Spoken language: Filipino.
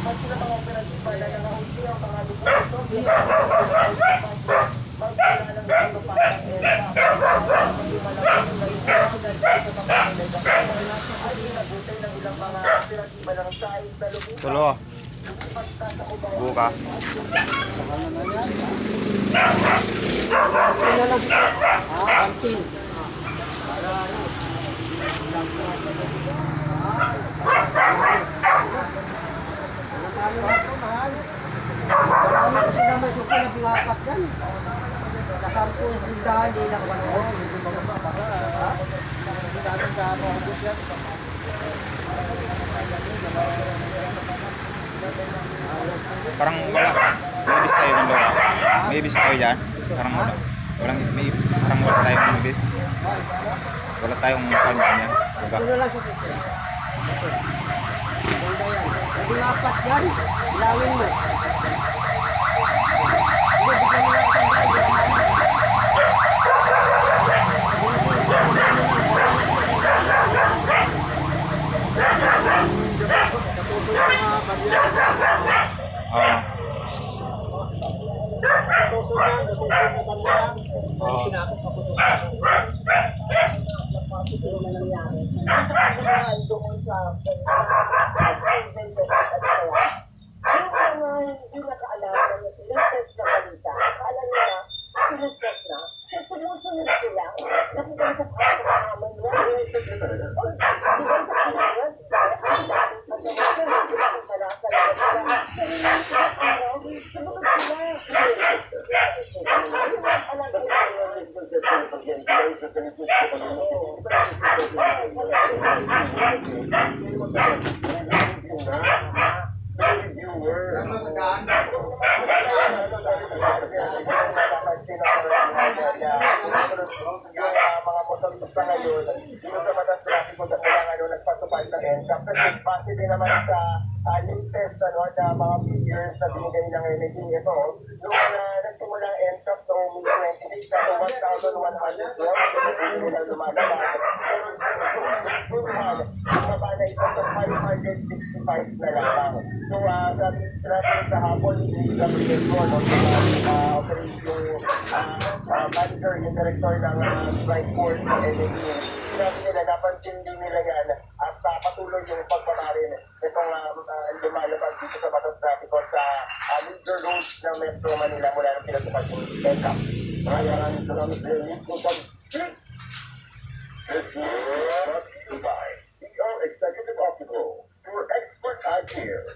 At sila mga operatiba na nangahuli ang mga dokumento magpala ng ito pa sa EDSA. Hindi malabing na yung president ito pa mga delegation ay inabutay ng ilang mga operatiba ng sahig na lubog. Tulo. Buka. Parang wala. May bis tayo ng loka. May bis tayo dyan. Parang wala. Parang wala tayong bis. Wala tayong kanya niya. Diba? Hindi apat yan. Ilawin mo. Base din naman sa latest na mga figures na binigay ng NAD ito, nung nagsimula ang NCAP noong 2026 na 1,112 na lumalabas. Bumaba na ito sa 565 na lamang. So, sabi natin sa hapon, i-update ko operation manager, yung director ng strike force ng NAD. Sinabi nila, napansin din nila yan at patuloy yung pagbabarin itong lumalabas dito sa Batos Traffico sa major roads ng Metro Manila mula ng pinatupad yung NCAP. Maraming salamat sa inyo po pag-click. It's brought to you by ER Executive Optical, your expert eye care.